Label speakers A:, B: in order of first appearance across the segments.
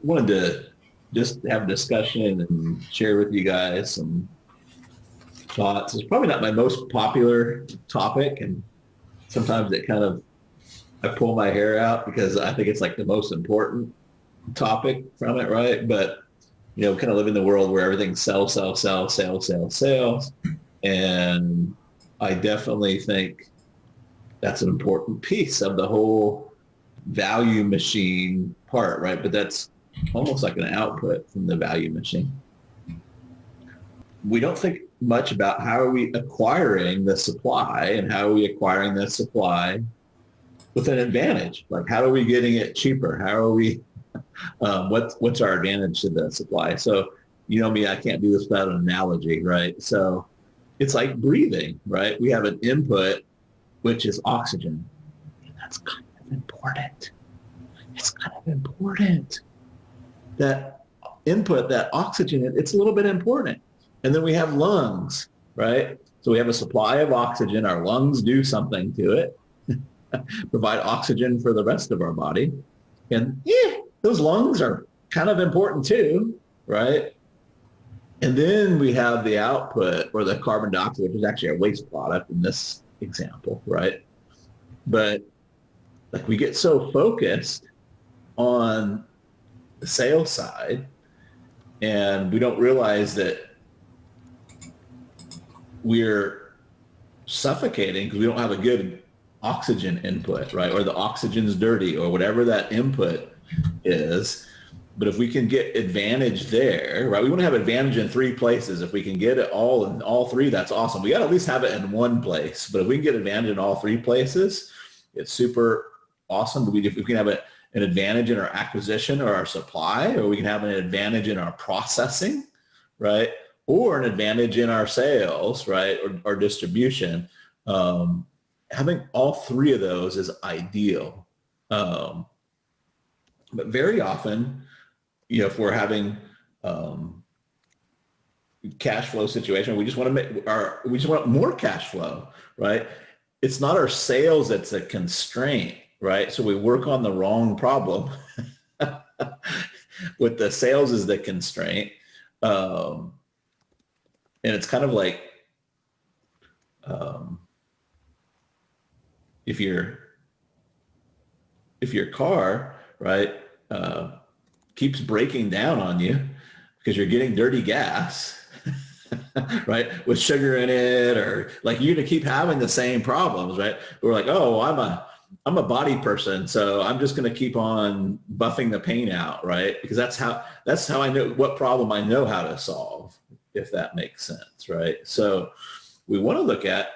A: wanted to just have a discussion and share with you guys some thoughts. It's probably not my most popular topic, and sometimes it kind of I pull my hair out because I think it's like the most important topic from it, right? But kind of live in the world where everything's sell, sell, sell, sell, sell, sales, and I definitely think that's an important piece of the whole value machine part, right? But that's almost like an output from the value machine. We don't think much about how are we acquiring the supply and how are we acquiring the supply with an advantage? Like how are we getting it cheaper? How are we, what's our advantage to the supply? So, me, I can't do this without an analogy, right? So it's like breathing, right? We have an input, which is oxygen. That's kind of important. It's kind of important. That input, that oxygen, it's a little bit important. And then we have lungs, right? So we have a supply of oxygen. Our lungs do something to it, provide oxygen for the rest of our body. And those lungs are kind of important too, right? And then we have the output, or the carbon dioxide, which is actually a waste product in this example, right? But like we get so focused on the sales side and we don't realize that we're suffocating because we don't have a good oxygen input, right? Or the oxygen's dirty or whatever that input is. But if we can get advantage there, right? We want to have advantage in three places. If we can get it all in all three, that's awesome. We got to at least have it in one place. But if we can get advantage in all three places, it's super awesome. But if we can have an advantage in our acquisition or our supply, or we can have an advantage in our processing, right? Or an advantage in our sales, right? Or distribution. Having all three of those is ideal. But very often, if we're having cash flow situation, we just want more cash flow, right? It's not our sales that's a constraint, right? So we work on the wrong problem. With the sales is the constraint. And it's kind of like if your car, right, keeps breaking down on you because you're getting dirty gas, right, with sugar in it, or like you're gonna keep having the same problems, right? We're like, oh, I'm a body person, so I'm just gonna keep on buffing the pain out, right? Because that's how I know what problem I know how to solve, if that makes sense, right? So we want to look at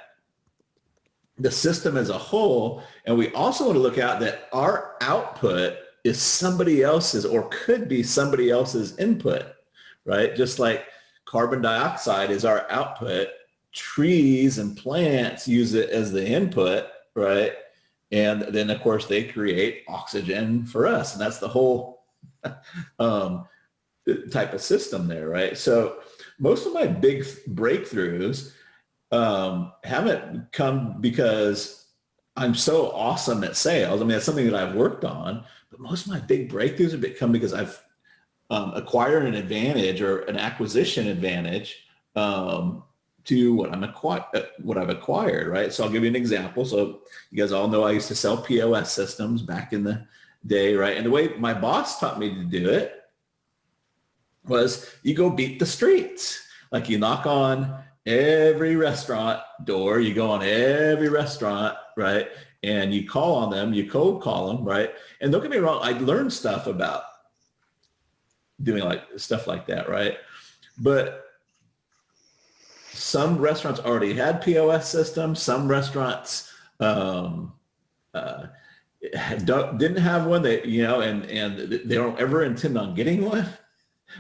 A: the system as a whole, and we also want to look at that our output is somebody else's, or could be somebody else's input, right? Just like carbon dioxide is our output, trees and plants use it as the input, right? And then of course they create oxygen for us, and that's the whole type of system there, right? So most of my big breakthroughs haven't come because I'm so awesome at sales. I mean, that's something that I've worked on, but most of my big breakthroughs have come because I've acquired an advantage or an acquisition advantage to what I've acquired, right? So I'll give you an example. So you guys all know I used to sell POS systems back in the day, right? And the way my boss taught me to do it was you go beat the streets. Like you knock on every restaurant door, you go on every restaurant, right? And you call on them, you cold call them, right? And don't get me wrong, I learned stuff about doing like stuff like that, right? But some restaurants already had POS systems. Some restaurants didn't have one. And they don't ever intend on getting one,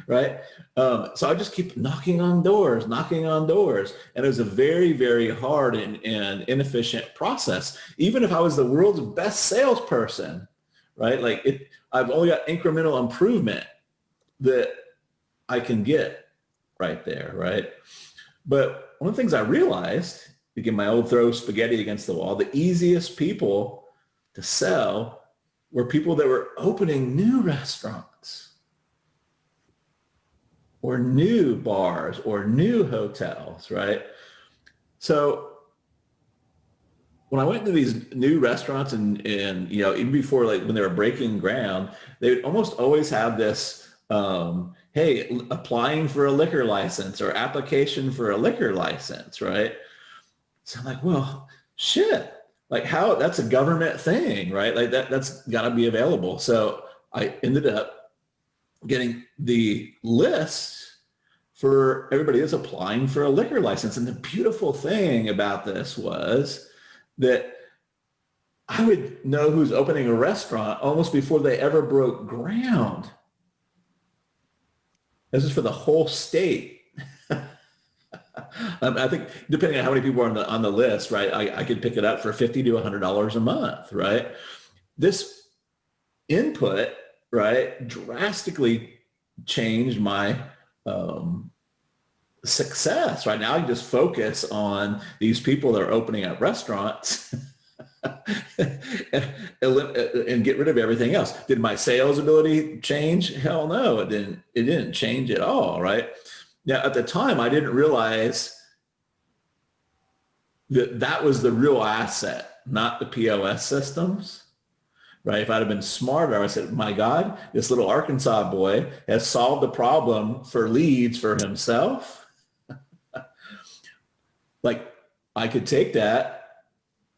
A: right? So I just keep knocking on doors, and it was a very, very hard and inefficient process. Even if I was the world's best salesperson, right? Like I've only got incremental improvement that I can get right there, right? But one of the things I realized, again, my old throw spaghetti against the wall, the easiest people to sell were people that were opening new restaurants, or new bars or new hotels, right? So when I went to these new restaurants and even before, like when they were breaking ground, they would almost always have this, hey, applying for a liquor license or application for a liquor license, right? So I'm like, well, shit, like how, that's a government thing, right? Like that's got to be available. So I ended up getting the list for everybody that's applying for a liquor license. And the beautiful thing about this was that I would know who's opening a restaurant almost before they ever broke ground. This is for the whole state. I think depending on how many people are on the list, right, I could pick it up for $50 to $100 a month, right? This input, right, drastically changed my success. Right now, I just focus on these people that are opening up restaurants and get rid of everything else. Did my sales ability change? Hell no, it didn't. It didn't change at all, right? Now, at the time, I didn't realize that that was the real asset, not the POS systems, right? If I'd have been smarter, I said, my God, this little Arkansas boy has solved the problem for leads for himself. Like I could take that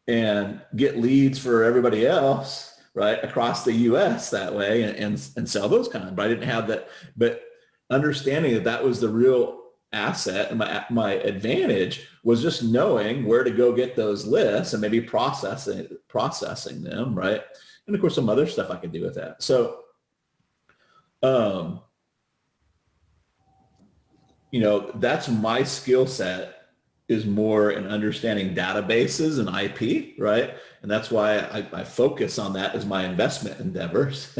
A: and get leads for everybody else, right, across the U.S. that way and sell those kind. But I didn't have that. But understanding that that was the real asset and my advantage was just knowing where to go get those lists and maybe processing them, right? And of course, some other stuff I could do with that. So, that's my skill set, is more in understanding databases and IP, right? And that's why I focus on that as my investment endeavors.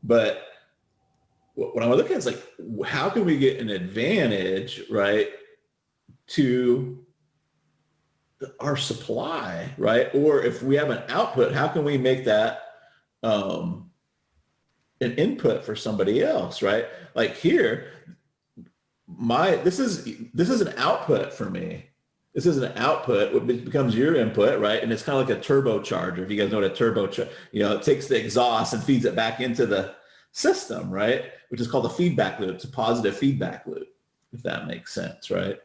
A: But what I'm looking at is like, how can we get an advantage, right, to our supply, right? Or if we have an output, how can we make that an input for somebody else, right? Like here, this is an output for me. This is an output, which becomes your input, right? And it's kind of like a turbocharger. If you guys know what a turbocharger, it takes the exhaust and feeds it back into the system, right? Which is called a feedback loop. It's a positive feedback loop, if that makes sense, right?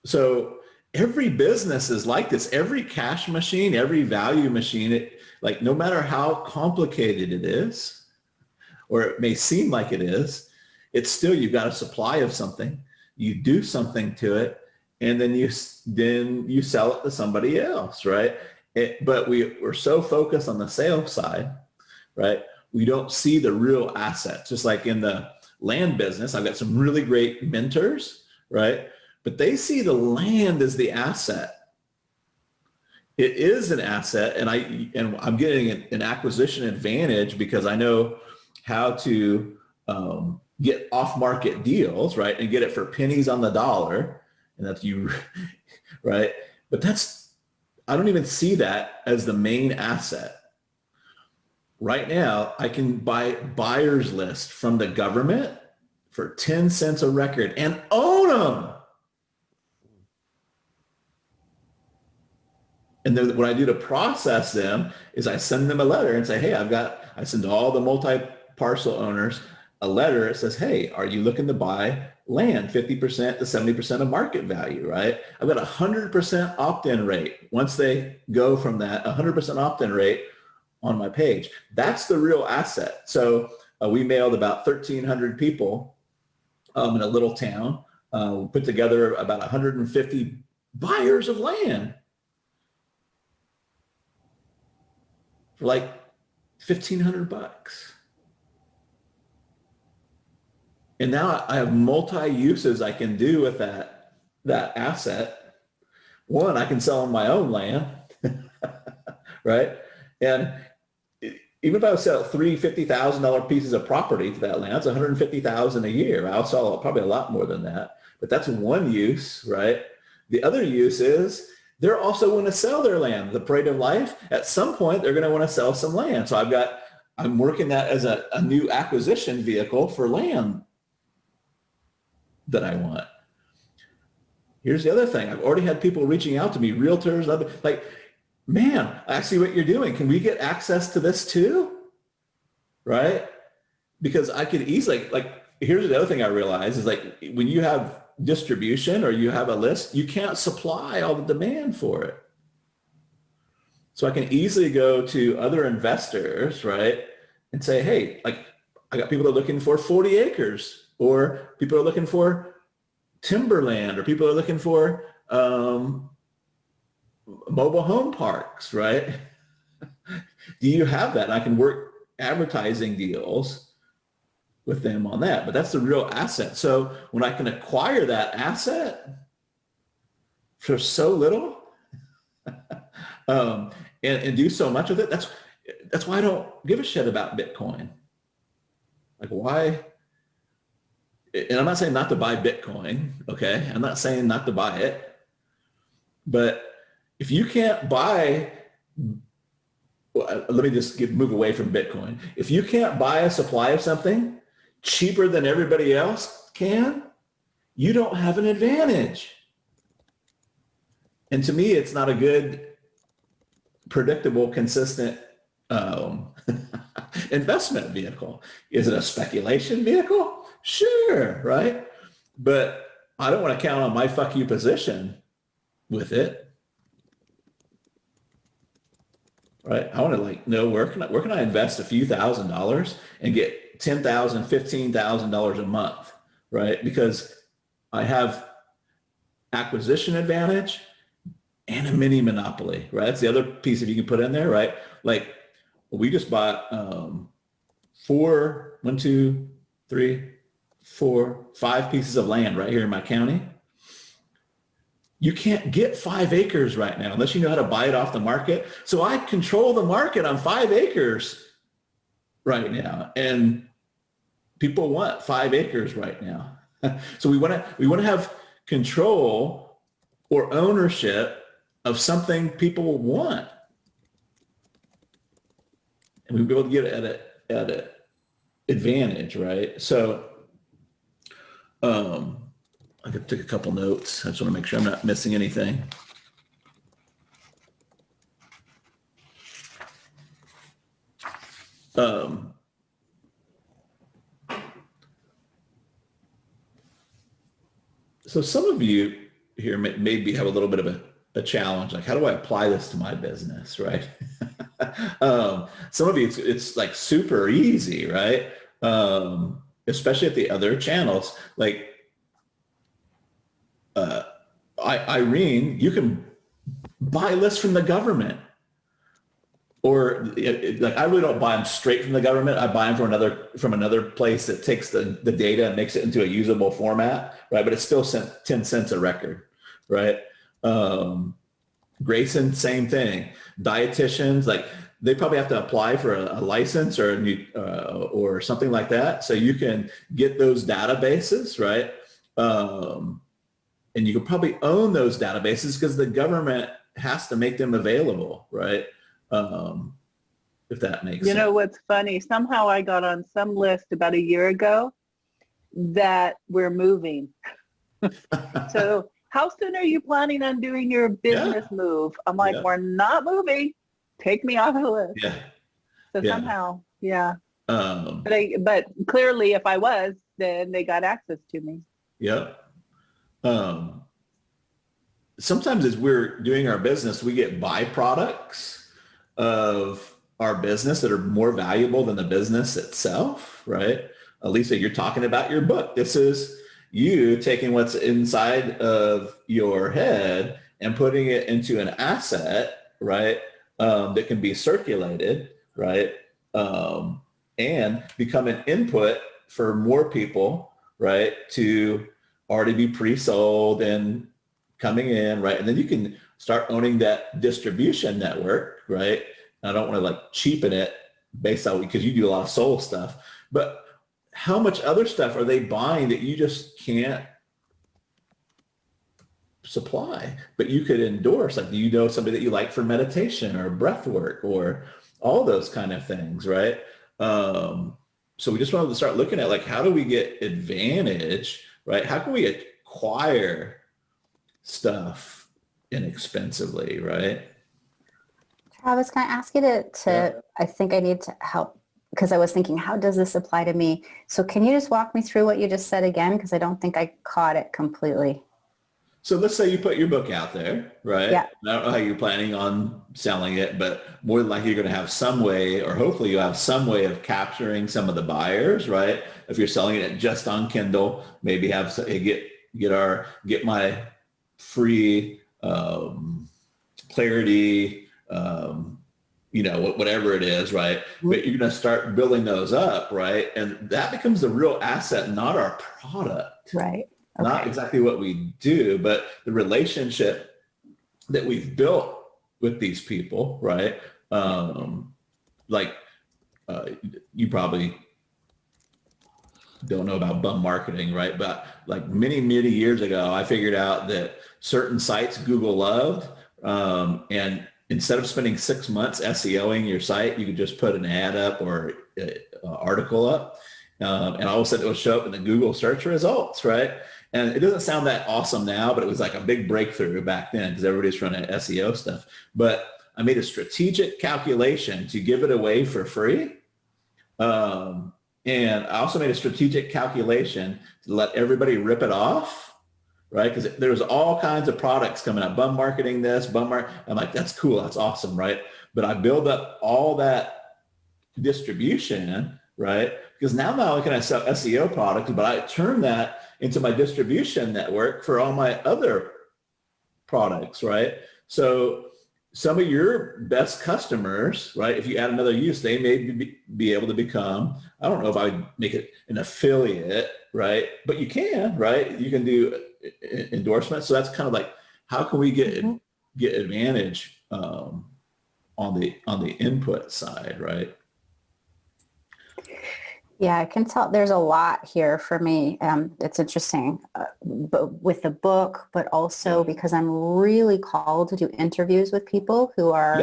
A: So every business is like this. Every cash machine, every value machine, like no matter how complicated it is, or it may seem like it is, it's still, you've got a supply of something, you do something to it, and then you sell it to somebody else, right? But we're so focused on the sales side, right? We don't see the real assets. Just like in the land business, I've got some really great mentors, right? But they see the land as the asset. It is an asset, and I'm getting an acquisition advantage because I know how to get off-market deals, right, and get it for pennies on the dollar, and that's you, right? But I don't even see that as the main asset. Right now, I can buy buyer's list from the government for 10 cents a record and own them. And then what I do to process them is I send them a letter and say, hey, I send all the multi-parcel owners a letter that says, hey, are you looking to buy land 50% to 70% of market value, right? I've got a 100% opt-in rate. Once they go from that, 100% opt-in rate on my page. That's the real asset. So we mailed about 1,300 people in a little town, put together about 150 buyers of land for like $1,500. And now I have multi-uses I can do with that asset. One, I can sell on my own land, right? And even if I would sell three $50,000 pieces of property to that land, that's $150,000 a year. I'll sell probably a lot more than that, but that's one use, right? The other use is they're also going to sell their land. The Parade of Life, at some point, they're going to want to sell some land. So I've got I'm working that as a new acquisition vehicle for land that I want. Here's the other thing. I've already had people reaching out to me, realtors, like, man, I see what you're doing. Can we get access to this too? Right? Because I could easily, like, here's the other thing I realize is, like, when you have distribution or you have a list, you can't supply all the demand for it. So I can easily go to other investors, right, and say, hey, like, I got people that are looking for 40 acres, or people are looking for timberland, or people are looking for mobile home parks, right? Do you have that? And I can work advertising deals with them on that, but that's the real asset. So when I can acquire that asset for so little, and do so much with it, that's why I don't give a shit about Bitcoin. Like, why? And I'm not saying not to buy Bitcoin, okay? I'm not saying not to buy it, but if you can't buy, well, let me just move away from Bitcoin. If you can't buy a supply of something cheaper than everybody else can, you don't have an advantage. And to me, it's not a good, predictable, consistent investment vehicle. Is it a speculation vehicle? Sure, right? But I don't want to count on my fuck you position with right? I want to, like, know where can I invest a few $1,000s and get $10,000, $15,000 a month, right? Because I have acquisition advantage and a mini monopoly, right? That's the other piece that you can put in there, right? Like, we just bought 5 pieces of land right here in my county. You can't get 5 acres right now unless you know how to buy it off the market. So I control the market on 5 acres right now, and people want 5 acres right now. So we want to have control or ownership of something people want, and we'll be able to get it at an advantage, right? So I could take a couple notes. I just want to make sure I'm not missing anything. So some of you here maybe have a little bit of a challenge. Like, how do I apply this to my business, right? Some of you, it's like super easy, right? Especially at the other channels. Like, Irene, you can buy lists from the government, or like, I really don't buy them straight from the government. I buy them from another place that takes the data and makes it into a usable format, right? But it's still 10 cents a record, right? Grayson, same thing. Dietitians, like, they probably have to apply for a license or something like that, so you can get those databases, right? And you can probably own those databases because the government has to make them available, right? If that makes sense.
B: You know what's funny? Somehow I got on some list about a year ago that we're moving. So how soon are you planning on doing your business move? I'm like, we're not moving. Take me off the list.
A: Yeah.
B: So somehow, but clearly if I was, then they got access to me.
A: Yep. Sometimes as we're doing our business, we get byproducts of our business that are more valuable than the business itself, right? Lisa, you're talking about your book. This is you taking what's inside of your head and putting it into an asset, right? That can be circulated, right? And become an input for more people, right? To already be pre-sold and coming in, right? And then you can start owning that distribution network, right? And I don't want to, like, cheapen it based on, because you do a lot of soul stuff, but how much other stuff are they buying that you just can't supply, but you could endorse? Like, do you know somebody that you like for meditation or breath work or all those kind of things, right? So we just wanted to start looking at like, how do we get advantage, right? How can we acquire stuff inexpensively, right?
C: Travis, can I ask you
A: Yeah.
C: I think I need to help because I was thinking, how does this apply to me? So can you just walk me through what you just said again? Because I don't think I caught it completely.
A: So let's say you put your book out there, right?
C: Yeah.
A: I don't know how you're planning on selling it, but more than likely you're going to have some way, or hopefully you have some way of capturing some of the buyers, right? If you're selling it just on Kindle, maybe get my free clarity, whatever it is, right? But you're going to start building those up, right? And that becomes the real asset, not our product.
C: Right.
A: Okay. Not exactly what we do, but the relationship that we've built with these people, right? You probably don't know about bum marketing, right? But like many, many years ago, I figured out that certain sites Google loved, and instead of spending 6 months SEOing your site, you could just put an ad up or an article up, and all of a sudden it would show up in the Google search results, right? And it doesn't sound that awesome now, but it was like a big breakthrough back then because everybody's trying to SEO stuff. But I made a strategic calculation to give it away for free. And I also made a strategic calculation to let everybody rip it off, right? Because there's all kinds of products coming up, bum marketing this, I'm like, that's cool, that's awesome, right? But I build up all that distribution, right? Because now not only can I sell SEO products, but I turn that into my distribution network for all my other products, right? So some of your best customers, right, if you add another use, they may be able to become, I don't know if I would make it an affiliate, right? But you can, right? You can do endorsements. So that's kind of like, how can we get advantage on the input side, right?
C: Yeah, I can tell there's a lot here for me. It's interesting but with the book, but also because I'm really called to do interviews with people who are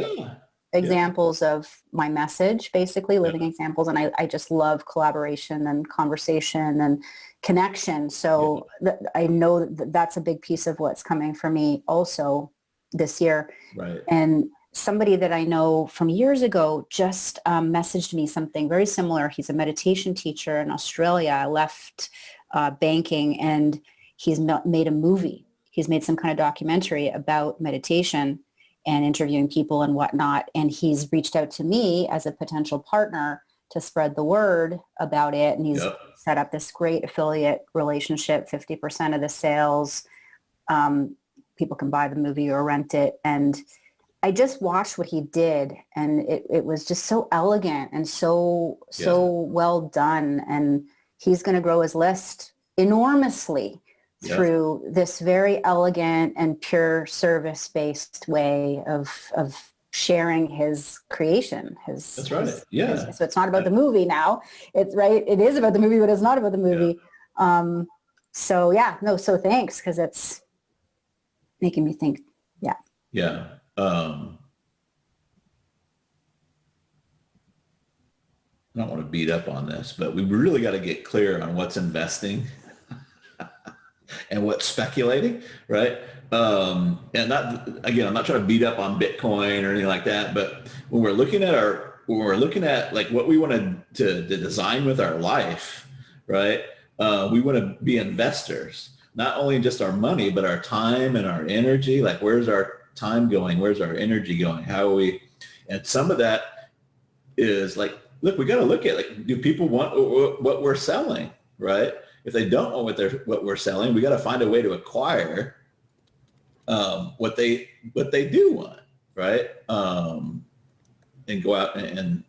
C: examples of my message, basically living examples. And I just love collaboration and conversation and connection. So I know that's a big piece of what's coming for me also this year.
A: Right.
C: And somebody that I know from years ago just messaged me something very similar. He's a meditation teacher in Australia, left banking, and he's made a movie. He's made some kind of documentary about meditation and interviewing people and whatnot. And he's reached out to me as a potential partner to spread the word about it. And he's set up this great affiliate relationship, 50% of the sales. People can buy the movie or rent it. And I just watched what he did, and it was just so elegant and so well done. And he's going to grow his list enormously through this very elegant and pure service-based way of sharing his creation.
A: That's right.
C: So it's not about the movie now. It's right. It is about the movie, but it's not about the movie. So thanks, because it's making me think.
A: Yeah. I don't want to beat up on this, but we really got to get clear on what's investing and what's speculating, right? And I'm not trying to beat up on Bitcoin or anything like that, but when we're looking at like what we want to design with our life, right? We want to be investors, not only just our money, but our time and our energy. Like, where's our time going? Where's our energy going? How are we? And some of that is like, look, we got to look at, like, do people want what we're selling, right? If they don't want what we're selling, we got to find a way to acquire what they do want, right? And go out and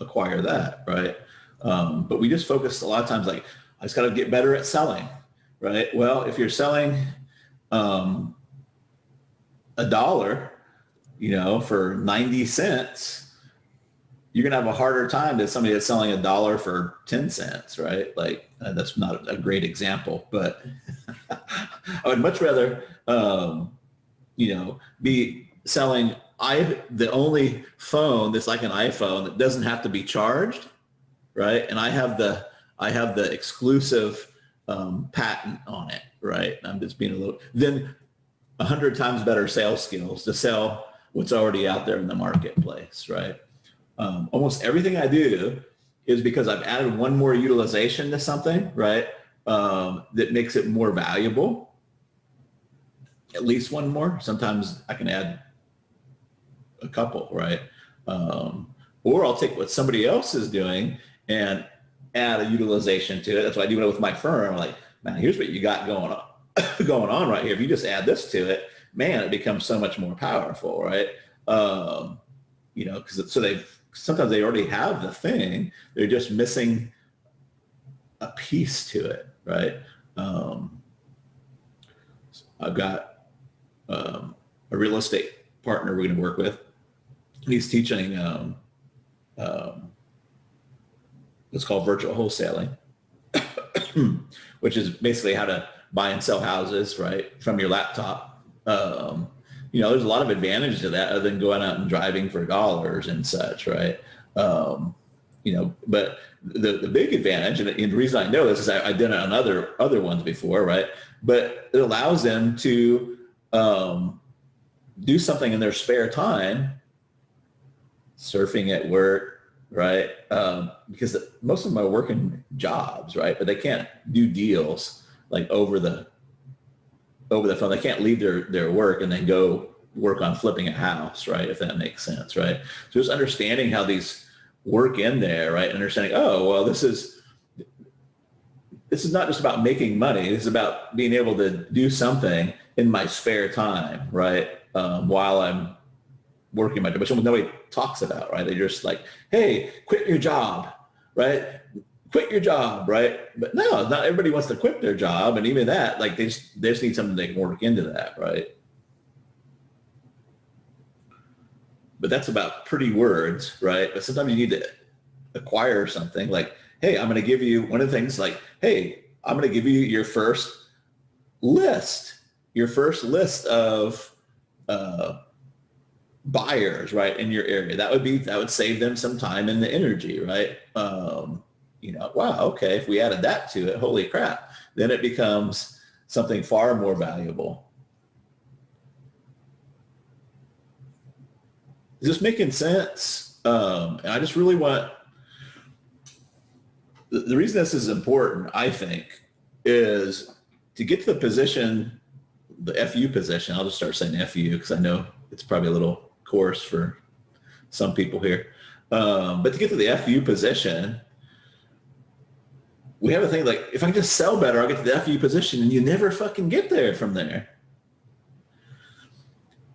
A: acquire that, right? But we just focus a lot of times, like, I just got to get better at selling, right? Well, if you're selling $1, for 90 cents, you're going to have a harder time than somebody that's selling $1 for 10 cents, right? Like, that's not a great example, but I would much rather, be selling the only phone that's like an iPhone that doesn't have to be charged, right? And I have the exclusive patent on it, right? I'm just being a little, then 100 times better sales skills to sell what's already out there in the marketplace, right? Almost everything I do is because I've added one more utilization to something, right? That makes it more valuable. At least one more. Sometimes I can add a couple, right? Or I'll take what somebody else is doing and add a utilization to it. That's what I do with my firm. I'm like, man, here's what you got going on, going on right here. If you just add this to it, man, it becomes so much more powerful, right? Because sometimes they already have the thing. They're just missing a piece to it, right? I've got a real estate partner we're going to work with. He's teaching what's called virtual wholesaling, which is basically how to buy and sell houses, right, from your laptop. There's a lot of advantages to that other than going out and driving for dollars and such, right? But the big advantage, and the reason I know this is I've done it on other ones before, right? But it allows them to do something in their spare time, surfing at work, right? Because most of them are working jobs, right? But they can't do deals like over the phone. They can't leave their work and then go work on flipping a house, right? If that makes sense, right? So just understanding how these work in there, right? Understanding, oh, well, this is not just about making money. This is about being able to do something in my spare time, right? While I'm working my job, which nobody talks about, right? They're just like, hey, quit your job, right? Quit your job, right? But no, not everybody wants to quit their job. And even that, like they just need something they can work into that, right? But that's about pretty words, right? But sometimes you need to acquire something like, hey, I'm going to give you one of the things like, hey, I'm going to give you your first list of buyers, right, in your area. That would save them some time and the energy, right? Wow, okay, if we added that to it, holy crap, then it becomes something far more valuable. Is this making sense? And I just really want, the reason this is important, I think, is to get to the position, the FU position. I'll just start saying FU because I know it's probably a little coarse for some people here. But to get to the FU position, we have a thing like, if I can just sell better, I'll get to the FU position, and you never fucking get there from there.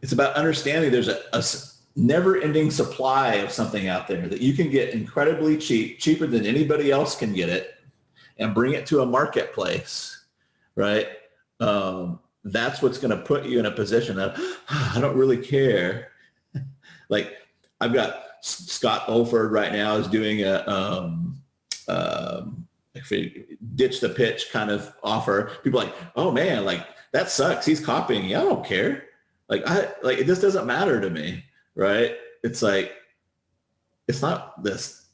A: It's about understanding there's a never-ending supply of something out there that you can get incredibly cheap, cheaper than anybody else can get it, and bring it to a marketplace, right? That's what's going to put you in a position that I don't really care. Like I've got Scott Olford right now is doing a ditch the pitch kind of offer. People are like, oh man, like that sucks. He's copying you. I don't care. It just doesn't matter to me. Right? It's like, it's not this,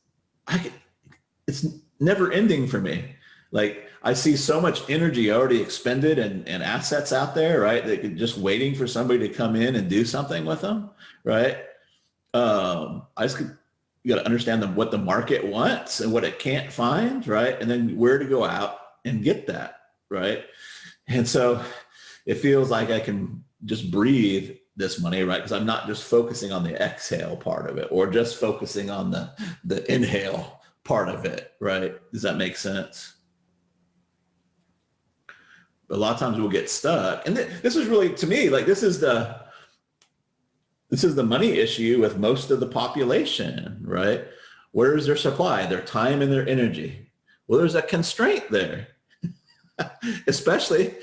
A: it's never ending for me. Like I see so much energy already expended and assets out there, right? That could just waiting for somebody to come in and do something with them. Right? You got to understand what the market wants and what it can't find. Right? And then where to go out and get that. Right? And so it feels like I can just breathe this money, right? Because I'm not just focusing on the exhale part of it or just focusing on the inhale part of it, right? Does that make sense? But a lot of times we'll get stuck. And this is really, to me, like this is the money issue with most of the population, right? Where is their supply, their time and their energy? Well, there's a constraint there, especially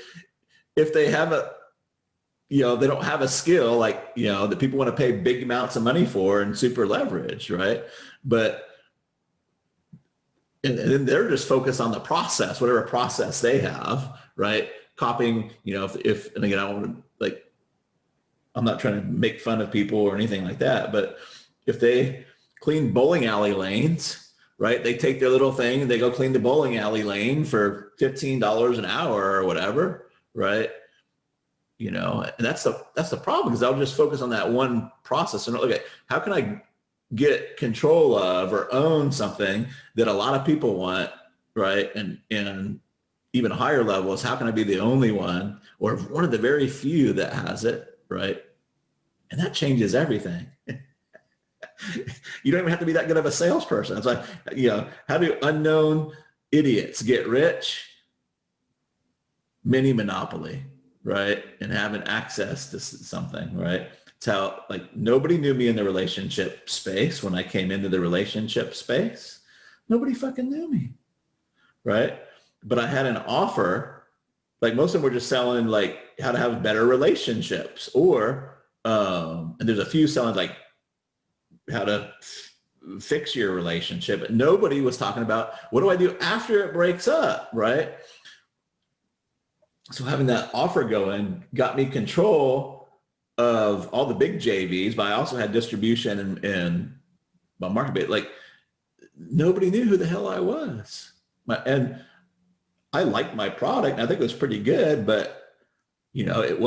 A: if they have they don't have a skill like, that people want to pay big amounts of money for and super leverage, right? But, and then they're just focused on the process, whatever process they have, right? Copying, and again, I don't want to I'm not trying to make fun of people or anything like that, but if they clean bowling alley lanes, right? They take their little thing and they go clean the bowling alley lane for $15 an hour or whatever, right? You know, and that's the problem, because I'll just focus on that one process and look at how can I get control of or own something that a lot of people want, right? And even higher levels, how can I be the only one or one of the very few that has it, right? And that changes everything. You don't even have to be that good of a salesperson. It's like, you know, how do unknown idiots get rich? Mini monopoly, right? And having access to something, right? It's how, like, nobody knew me in the relationship space. When I came into the relationship space, nobody fucking knew me, right? But I had an offer, like most of them were just selling like how to have better relationships, or, and there's a few selling like how to fix your relationship. But nobody was talking about what do I do after it breaks up, right? So having that offer going got me control of all the big JVs, but I also had distribution and my market base. Like nobody knew who the hell I was. And I liked my product and I think it was pretty good, but you know, that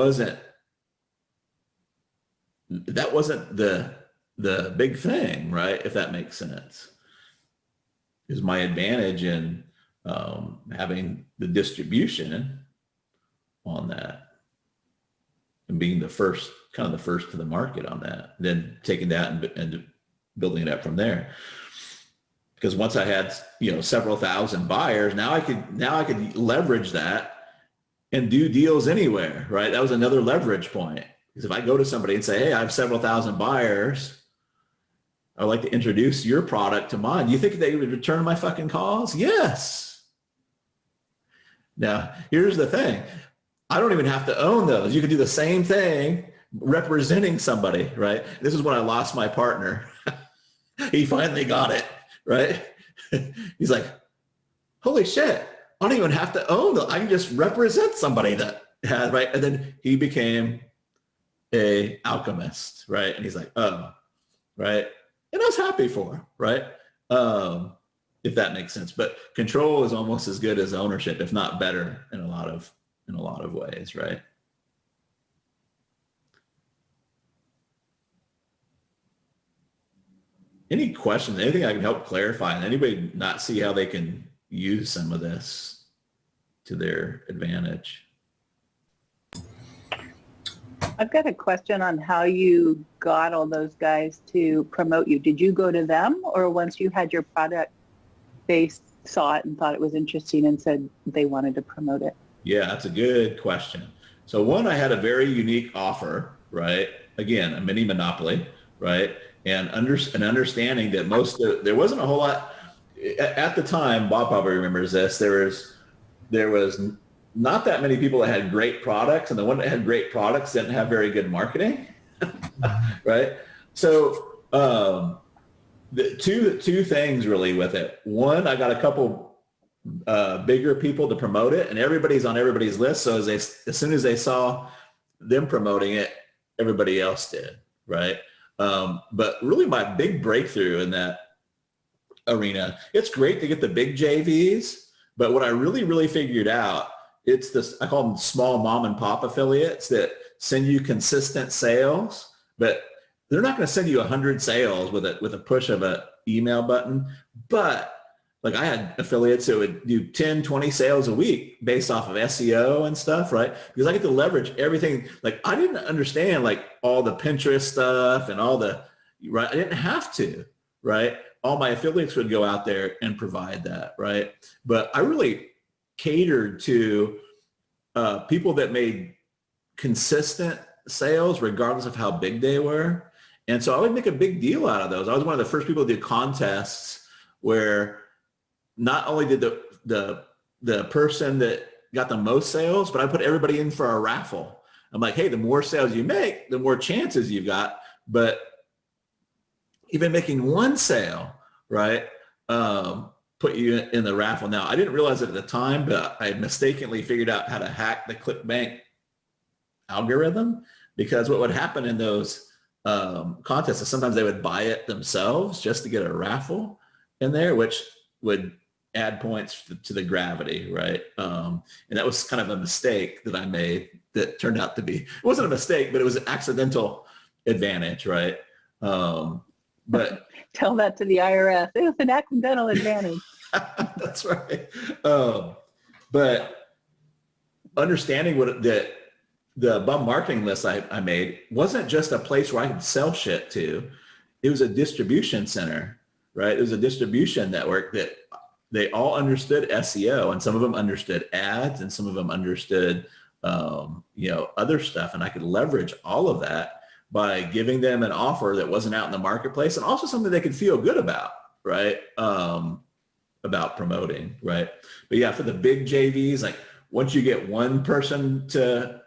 A: wasn't the big thing, right? If that makes sense. Is my advantage in having the distribution on that and being the first to the market on that, then taking that and building it up from there. Because once I had, you know, several thousand buyers, now I could leverage that and do deals anywhere, right? That was another leverage point. Because if I go to somebody and say, hey, I have several thousand buyers, I'd like to introduce your product to mine. Do you think they would return my fucking calls? Yes. Now, here's the thing. I don't even have to own those. You can do the same thing representing somebody, right? This is when I lost my partner. He finally got it, right? He's like, holy shit, I don't even have to own them. I can just represent somebody that has, right? And then he became a alchemist, right? And he's like, oh, right? And I was happy for him, right? If that makes sense. But control is almost as good as ownership, if not better in a lot of ways, right? Any questions, anything I can help clarify, and anybody not see how they can use some of this to their advantage?
B: I've got a question on how you got all those guys to promote you. Did you go to them, or once you had your product, they saw it and thought it was interesting and said they wanted to promote it?
A: Yeah, that's a good question. So one, I had a very unique offer, right? Again, a mini monopoly, right? And an understanding that there wasn't a whole lot at the time. Bob probably remembers this. There was not that many people that had great products, and the one that had great products didn't have very good marketing, right? So the two things really with it. One, I got a couple bigger people to promote it, and everybody's on everybody's list. So as soon as they saw them promoting it, everybody else did, right? But really my big breakthrough in that arena, it's great to get the big JVs, but what I really figured out, it's this, I call them small mom and pop affiliates that send you consistent sales, but they're not going to send you 100 sales with a push of an email button. But like I had affiliates that would do 10, 20 sales a week based off of SEO and stuff, right? Because I get to leverage everything. Like I didn't understand like all the Pinterest stuff and all the, right? I didn't have to, right? All my affiliates would go out there and provide that, right? But I really catered to people that made consistent sales regardless of how big they were. And so I would make a big deal out of those. I was one of the first people to do contests where not only did the person that got the most sales, but I put everybody in for a raffle. I'm like, hey, the more sales you make, the more chances you've got. But even making one sale, right, put you in the raffle. Now, I didn't realize it at the time, but I had mistakenly figured out how to hack the ClickBank algorithm. because what would happen in those contests is sometimes they would buy it themselves just to get a raffle in there, which would add points to the gravity, right? And that was kind of a mistake that I made that turned out to be, it wasn't a mistake, but it was an accidental advantage, right? But
B: Tell that to the IRS. It was an accidental advantage.
A: that's right. But understanding what the bum marketing list I made wasn't just a place where I could sell shit to. It was a distribution center, right? It was a distribution network that they all understood SEO, and some of them understood ads, and some of them understood, other stuff. And I could leverage all of that by giving them an offer that wasn't out in the marketplace, and also something they could feel good about, right? About promoting, right? But yeah, for the big JVs, like once you get one person to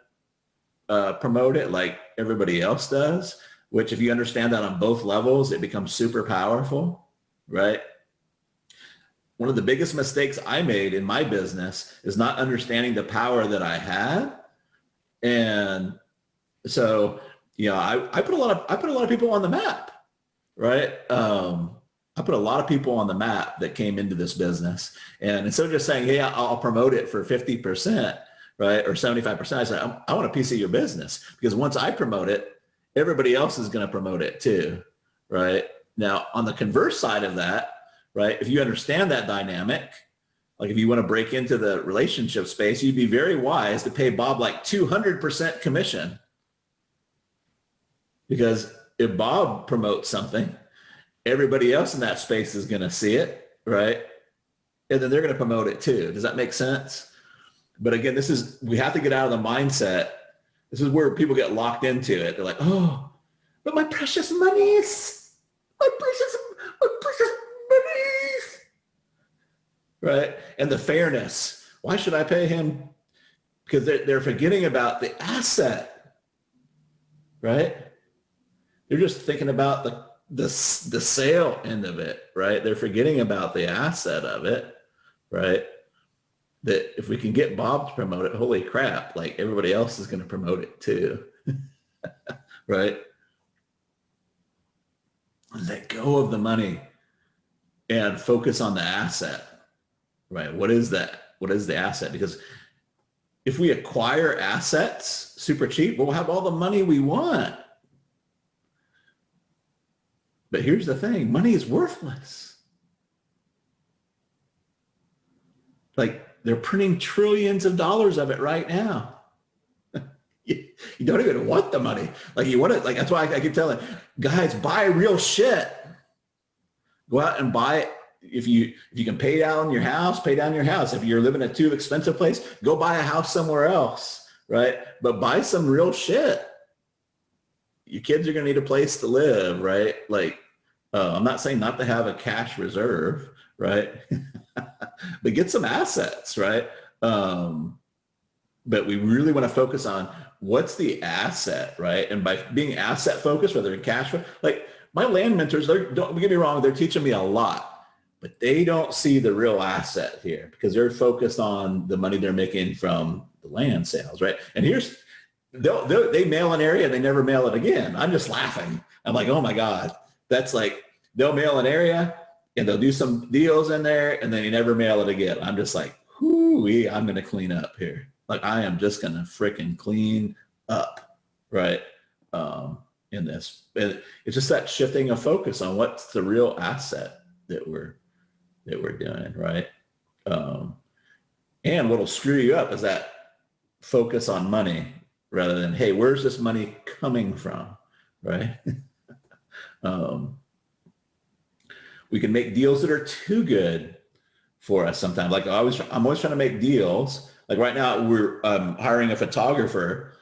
A: promote it like everybody else does, which if you understand that on both levels, it becomes super powerful, right? One of the biggest mistakes I made in my business is not understanding the power that I had. And so, I put a lot of people on the map, right? I put a lot of people on the map that came into this business. And instead of just saying, hey, I'll promote it for 50%, right? Or 75%, I said, I want a piece of your business, because once I promote it, everybody else is going to promote it too, right? Now, on the converse side of that, right, if you understand that dynamic, like if you want to break into the relationship space, you'd be very wise to pay Bob like 200% commission. Because if Bob promotes something, everybody else in that space is going to see it, right? And then they're going to promote it too. Does that make sense? But again, we have to get out of the mindset. This is where people get locked into it. They're like, oh, but my precious monies, my precious monies, right? And the fairness. Why should I pay him? Because they're forgetting about the asset, right? They're just thinking about the sale end of it, right? They're forgetting about the asset of it, right? That if we can get Bob to promote it, holy crap, like everybody else is going to promote it too, right? Let go of the money and focus on the asset, right? What is that? What is the asset? Because if we acquire assets super cheap, we'll have all the money we want. But here's the thing, money is worthless. Like they're printing trillions of dollars of it right now. You don't even want the money. Like you want it, like that's why I keep telling guys, buy real shit. Go out and buy it. If you can pay down your house, pay down your house. If you're living in a too expensive place, go buy a house somewhere else, right? But buy some real shit. Your kids are going to need a place to live, right? Like, I'm not saying not to have a cash reserve, right? But get some assets, right? But we really want to focus on what's the asset, right? And by being asset focused rather than cash, like my land mentors, don't get me wrong, they're teaching me a lot, but they don't see the real asset here because they're focused on the money they're making from the land sales, right? And here's, they mail an area, they never mail it again. I'm just laughing. I'm like, oh my God, that's like, they'll mail an area and they'll do some deals in there and then you never mail it again. I'm just like, whoo-wee, I'm going to clean up here. Like I am just going to freaking clean up, right? In this, and it's just that shifting of focus on what's the real asset that we're doing, right? And what'll screw you up is that focus on money rather than, hey, where's this money coming from, right? We can make deals that are too good for us sometimes. Like I'm always trying to make deals. Like right now we're hiring a photographer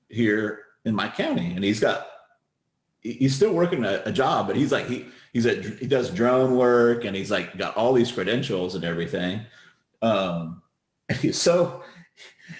A: here in my county, and he's still working a job, but he's like, he does drone work and he's like got all these credentials and everything.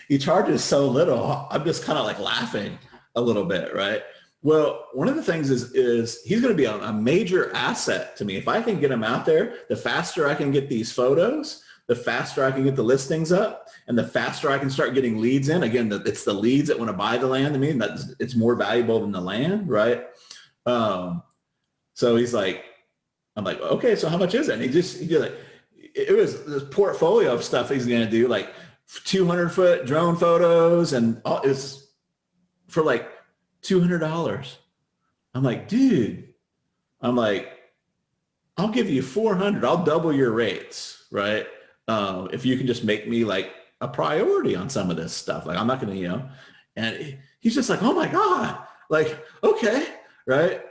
A: He charges so little. I'm just kind of like laughing a little bit, right? Well, one of the things is he's going to be a major asset to me. If I can get him out there, the faster I can get these photos, the faster I can get the listings up and the faster I can start getting leads in. Again, it's the leads that want to buy the land. I mean, it's more valuable than the land, right? So he's like, I'm like, okay, so how much is it? And he did like, it was this portfolio of stuff he's going to do, like 200-foot drone photos, and all is for like $200. I'm like, dude, I'll give you 400. I'll double your rates, right? If you can just make me like a priority on some of this stuff. Like, I'm not going to, and he's just like, oh my God, like, okay, right?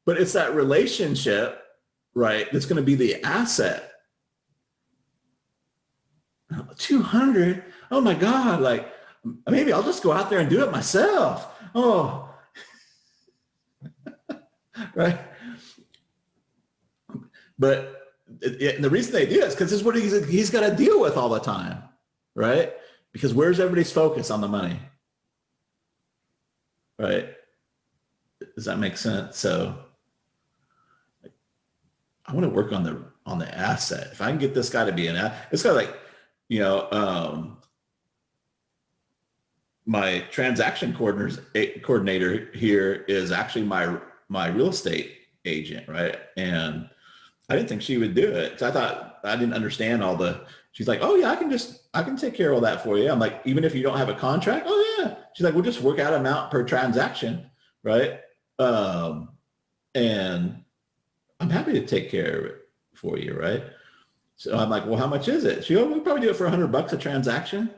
A: But it's that relationship, right, that's going to be the asset. 200, oh my God, like, maybe I'll just go out there and do it myself. Oh, right. But and the reason they do it is because this is what he's got to deal with all the time, right? Because where's everybody's focus? On the money, right? Does that make sense? So I want to work on the asset. If I can get this guy to be it's kind of like, my transaction coordinator here is actually my real estate agent, right? And I didn't think she would do it. So I thought, I didn't understand she's like, oh yeah, I can take care of all that for you. I'm like, even if you don't have a contract? Oh yeah. She's like, we'll just work out amount per transaction, right? And I'm happy to take care of it for you, right? So I'm like, well, how much is it? She goes, we'll probably do it for $100 a transaction.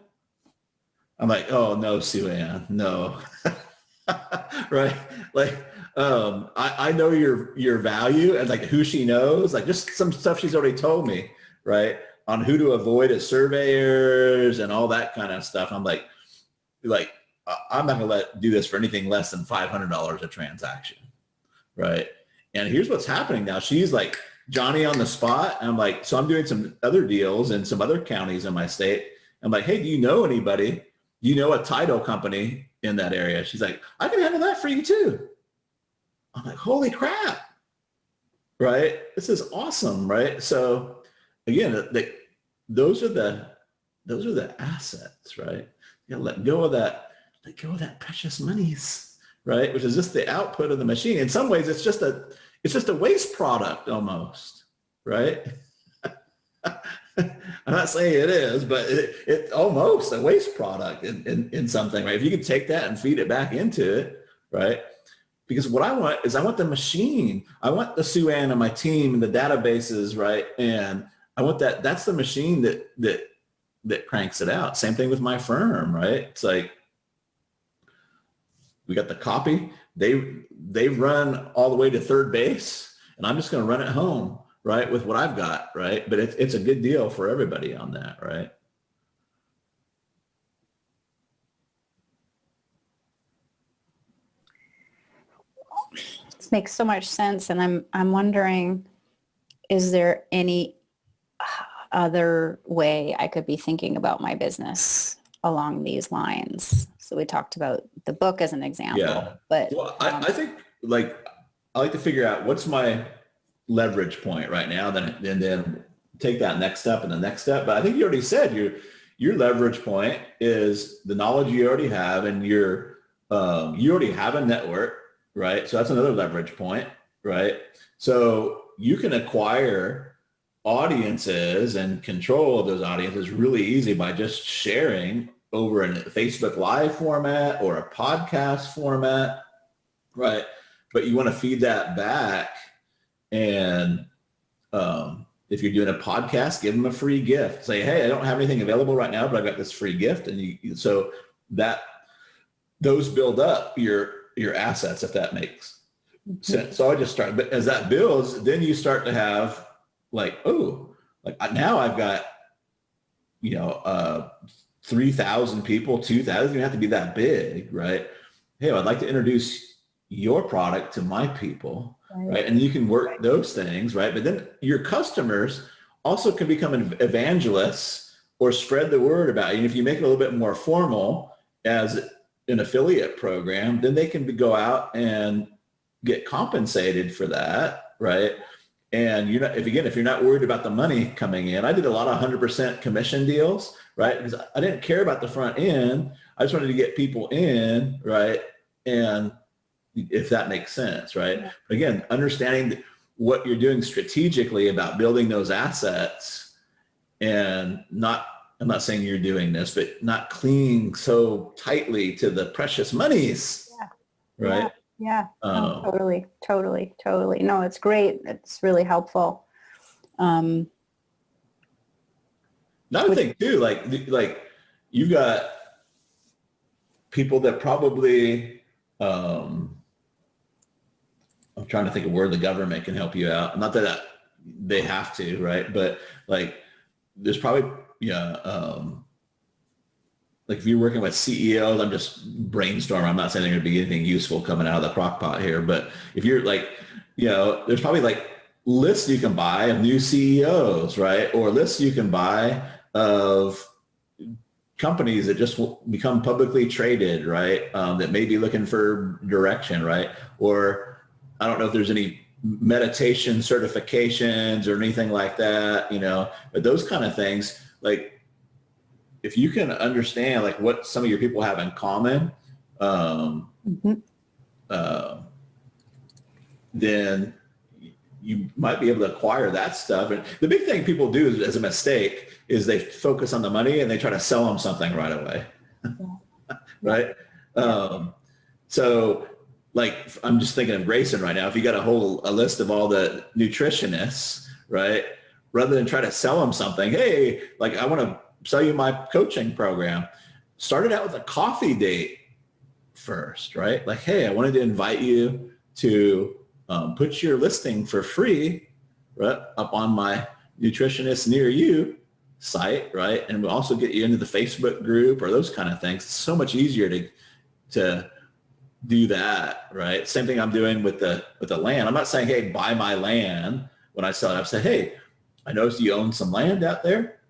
A: I'm like, oh no, Sue Ann, no. Right? Like, I know your value and like who she knows, like just some stuff she's already told me, right? On who to avoid as surveyors and all that kind of stuff. I'm like, I'm not gonna do this for anything less than $500 a transaction, right? And here's what's happening now. She's like Johnny on the spot. And I'm like, so I'm doing some other deals in some other counties in my state. I'm like, hey, do you know anybody? Do you know a title company in that area? She's like, I can handle that for you too. I'm like, holy crap, right? This is awesome, right? So again, those are the assets, right? You gotta let go of that precious monies, right? Which is just the output of the machine. In some ways, it's just a waste product almost, right? I'm not saying it is, but it's almost a waste product in something, right? If you can take that and feed it back into it, right? Because what I want the machine. I want the Sue Ann and my team and the databases, right? And I want that's the machine that cranks it out. Same thing with my firm, right? It's like we got the copy. They run all the way to third base, and I'm just going to run it home, right, with what I've got, right? But it's a good deal for everybody on that, right?
C: This makes so much sense, and I'm wondering, is there any other way I could be thinking about my business along these lines? So we talked about the book as an example,
A: Yeah.
C: but
A: Well, I think I like to figure out what's my leverage point right now, then take that next step and the next step. But I think you already said your leverage point is the knowledge you already have, and you already have a network, right? So that's another leverage point, right? So you can acquire audiences and control of those audiences really easy by just sharing over in a Facebook Live format or a podcast format, right? But you want to feed that back. And if you're doing a podcast, give them a free gift. Say, hey, I don't have anything available right now, but I've got this free gift. And so that those build up your assets, if that makes sense. So I just start, but as that builds, then you start to have now I've got, 3,000 people, 2,000, you have to be that big, right? Hey, I'd like to introduce your product to my people, right? And you can work those things, right? But then your customers also can become evangelists or spread the word about you. And if you make it a little bit more formal as an affiliate program, then they can go out and get compensated for that, right? And if you're not worried about the money coming in, I did a lot of 100% commission deals, right? Because I didn't care about the front end. I just wanted to get people in, right? And if that makes sense, right?
B: Yeah.
A: But again, understanding what you're doing strategically about building those assets, and I'm not saying you're doing this, but not clinging so tightly to the precious monies, right?
C: Yeah, totally. No, it's great. It's really helpful.
A: Another thing too, like you got people that probably, I'm trying to think of where the government can help you out. Not that they have to, right? But like, there's probably, like if you're working with CEOs, I'm just brainstorming. I'm not saying there's going to be anything useful coming out of the crock pot here, but if you're like, there's probably like lists you can buy of new CEOs, right? Or lists you can buy of companies that just become publicly traded, right? That may be looking for direction, right? Or I don't know if there's any meditation certifications or anything like that, but those kind of things, like if you can understand like what some of your people have in common, then you might be able to acquire that stuff. And the big thing people do as a mistake is they focus on the money and they try to sell them something right away. Right? So like, I'm just thinking of Grayson right now. If you got a list of all the nutritionists, right? Rather than try to sell them something, hey, like I want to sell you my coaching program. Started out with a coffee date first, right? Like, hey, I wanted to invite you to put your listing for free, right, up on my nutritionist near you site, right? And we'll also get you into the Facebook group or those kind of things. It's so much easier to do that, right? Same thing I'm doing with the land. I'm not saying, hey, buy my land when I sell it. I've said, hey, I noticed you own some land out there.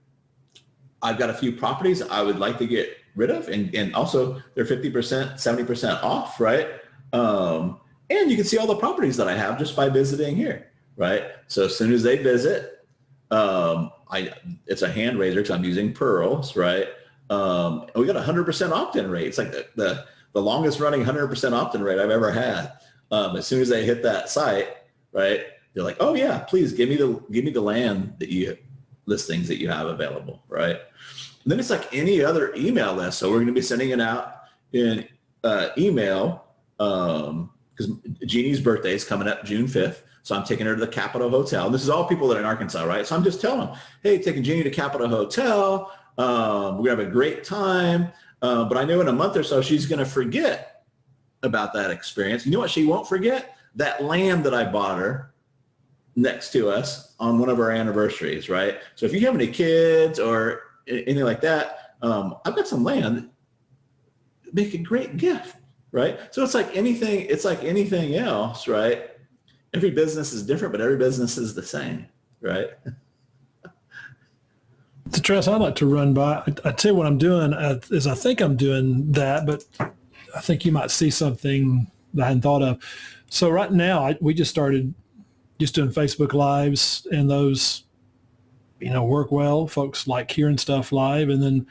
A: I've got a few properties I would like to get rid of. And also they're 50%, 70% off, right? And you can see all the properties that I have just by visiting here, right? So as soon as they visit, it's a hand raiser because I'm using Pearls, right? And we got 100% opt-in rate. It's like the longest running 100% opt-in rate I've ever had. As soon as they hit that site, right? They're like, oh yeah, please give me the land listings that you have available, right? And then it's like any other email list. So we're going to be sending it out in email because Jeannie's birthday is coming up June 5th. So I'm taking her to the Capitol Hotel. This is all people that are in Arkansas, right? So I'm just telling them, hey, taking Jeannie to Capitol Hotel. We're going to have a great time. But I know in a month or so, she's going to forget about that experience. You know what she won't forget? That land that I bought her next to us on one of our anniversaries, right? So if you have any kids or anything like that, I've got some land. Make a great gift, right? So it's like anything else, right? Every business is different, but every business is the same, right?
D: So Tress, I'd like to run by. I tell you what I'm doing is I think I'm doing that, but I think you might see something that I hadn't thought of. So right now, we just started just doing Facebook Lives, and those, work well. Folks like hearing stuff live, and then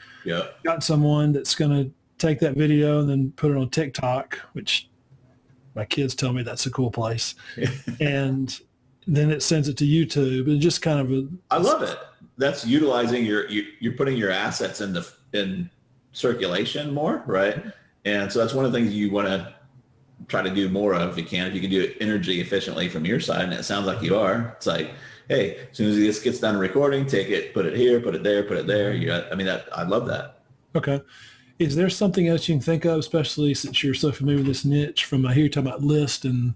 D: got someone that's going to take that video and then put it on TikTok, which my kids tell me that's a cool place. And then it sends it to YouTube, and just kind of
A: I love it. That's utilizing you're putting your assets in circulation more, right? And so that's one of the things you want to try to do more of if you can do it energy efficiently from your side. And it sounds like you are. It's like, hey, as soon as this gets done recording, take it, put it here, put it there, put it there. I love that.
D: Okay. Is there something else you can think of, especially since you're so familiar with this niche? I hear you talking about list, and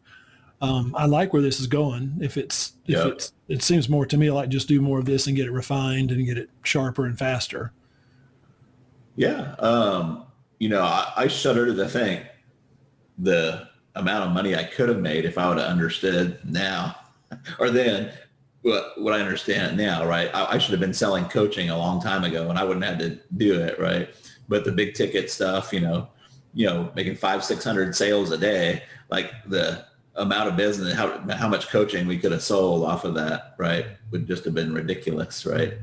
D: I like where this is going. It seems more to me like just do more of this and get it refined and get it sharper and faster.
A: Yeah. I shudder to think the amount of money I could have made if I would have understood now or then what I understand now, right? I should have been selling coaching a long time ago and I wouldn't have had to do it, right? But the big ticket stuff, making 500-600 sales a day, like the amount of business, how much coaching we could have sold off of that, right, would just have been ridiculous, right?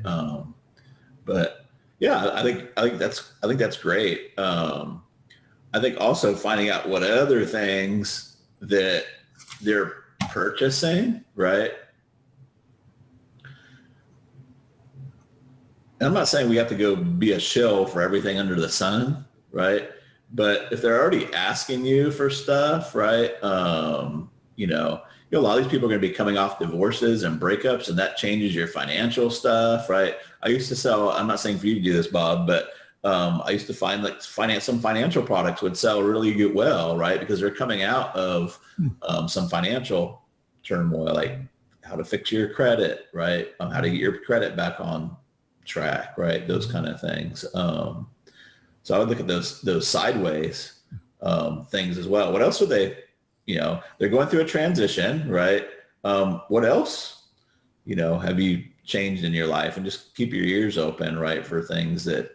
A: But yeah, I think that's great. I think also finding out what other things that they're purchasing, right? And I'm not saying we have to go be a shill for everything under the sun, right? But if they're already asking you for stuff, right? A lot of these people are going to be coming off divorces and breakups, and that changes your financial stuff, right? I used to sell, I'm not saying for you to do this, Bob, but I used to find like some financial products would sell really good, well, right? Because they're coming out of some financial turmoil, like how to fix your credit, right? How to get your credit back on track, right? Those kind of things. So I would look at those sideways things as well. What else would they, they're going through a transition, right? What else, have you changed in your life? And just keep your ears open, right, for things that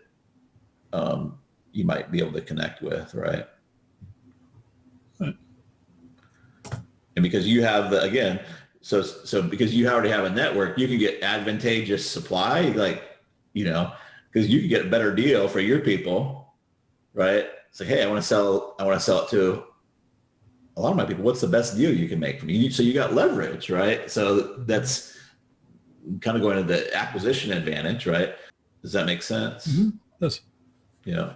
A: you might be able to connect with, right? And because you have so because you already have a network, you can get advantageous supply, like, because you can get a better deal for your people, right? It's like, hey, I want to sell it to a lot of my people. What's the best deal you can make for me? So you got leverage, right? So that's kind of going to the acquisition advantage, right? Does that make sense?
D: Mm-hmm. Yes.
A: Yeah.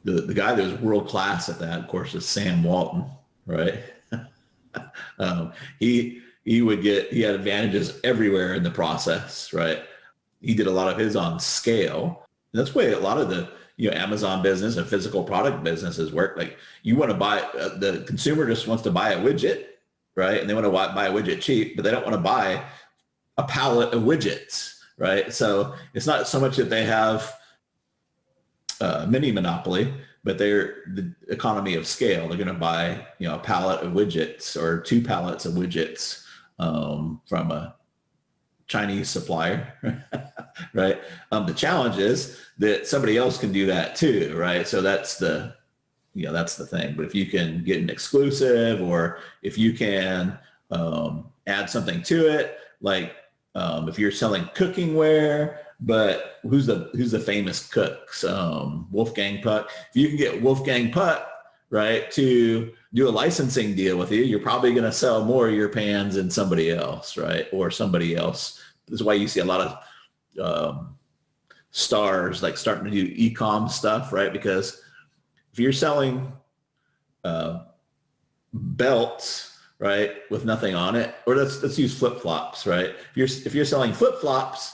A: The guy that was world class at that, of course, is Sam Walton, right? He had advantages everywhere in the process, right? He did a lot of his on scale. And that's the way a lot of the Amazon business and physical product businesses work. Like, you want to buy, the consumer just wants to buy a widget, right? And they want to buy a widget cheap, but they don't want to buy a pallet of widgets, right? So it's not so much that they have mini monopoly, but they're the economy of scale. They're going to buy, a pallet of widgets or 2 pallets of widgets from a Chinese supplier, right? The challenge is that somebody else can do that too, right? So that's the thing. But if you can get an exclusive, or if you can add something to it, like if you're selling cooking ware, but who's the famous cooks? Wolfgang Puck. If you can get Wolfgang Puck, right, to do a licensing deal with you, you're probably going to sell more of your pans than somebody else, right? Or somebody else. This is why you see a lot of stars like starting to do e-com stuff, right? Because if you're selling belts, right, with nothing on it, or let's use flip-flops, right? If you're selling flip-flops,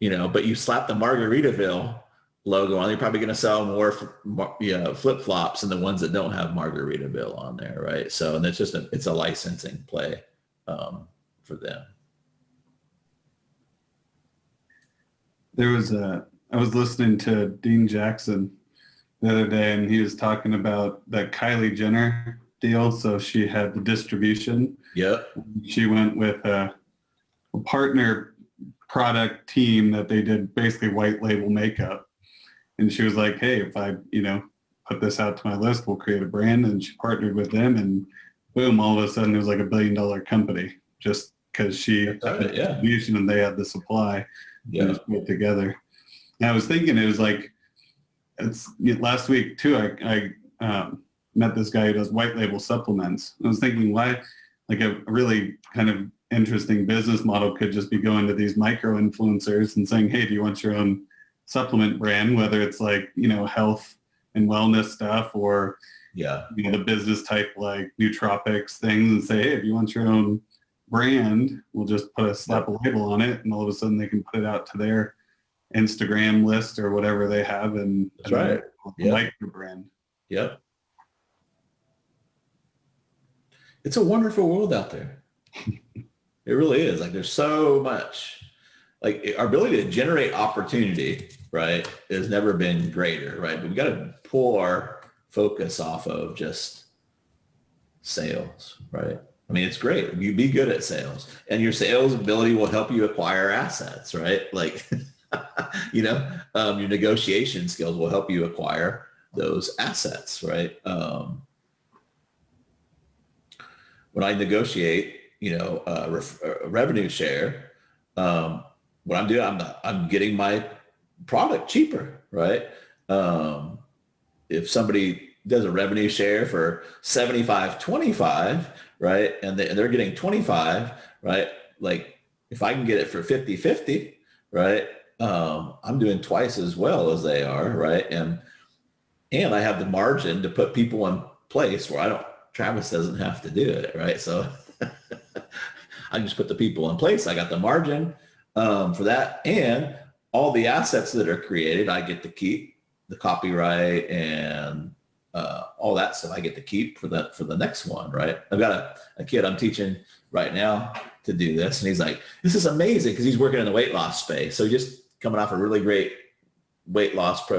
A: but you slap the Margaritaville logo on, you're probably going to sell more flip-flops than the ones that don't have Margaritaville on there, right? So, and it's a licensing play for them.
E: I was listening to Dean Jackson the other day, and he was talking about that Kylie Jenner deal. So she had the distribution.
A: Yep.
E: She went with a partner product team that they did basically white label makeup. And she was like, hey, if I, put this out to my list, we'll create a brand. And she partnered with them, and boom, all of a sudden it was like $1 billion company, just because she had the distribution and they had the supply.
A: Yeah.
E: And just put it together. And I was thinking, it was like, last week too, I met this guy who does white label supplements. I was thinking, why, like, a really kind of interesting business model could just be going to these micro influencers and saying, hey, do you want your own supplement brand, whether it's like, health and wellness stuff, or the business type like nootropics things, and say, hey, if you want your own brand, we'll just slap a label on it, and all of a sudden they can put it out to their Instagram list or whatever they have, and
A: that's right.
E: Like your brand.
A: Yep. It's a wonderful world out there. It really is. Like, there's so much, like, our ability to generate opportunity, right, has never been greater, right? But we got to pull our focus off of just sales, right? I mean, it's great. You be good at sales, and your sales ability will help you acquire assets, right? Like, your negotiation skills will help you acquire those assets, right? when I negotiate, a revenue share, what I'm doing, I'm getting my product cheaper, right? If somebody does a revenue share for 75-25, right, and they're getting 25, right? Like if I can get it for 50-50, right, I'm doing twice as well as they are, right? And I have the margin to put people in place where Travis doesn't have to do it, right? So I can just put the people in place. I got the margin for that, and all the assets that are created, I get to keep the copyright and all that stuff. I get to keep for the next one, right? I've got a kid I'm teaching right now to do this, and he's like, "This is amazing," because he's working in the weight loss space. So just coming off a really great weight loss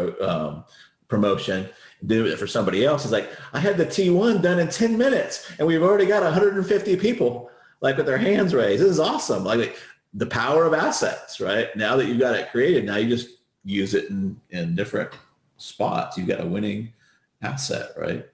A: promotion, doing it for somebody else. He's like, "I had the T1 done in 10 minutes, and we've already got 150 people like with their hands raised. This is awesome!" Like the power of assets, right? Now that you've got it created, now you just use it in different spots. You've got a winning asset, right?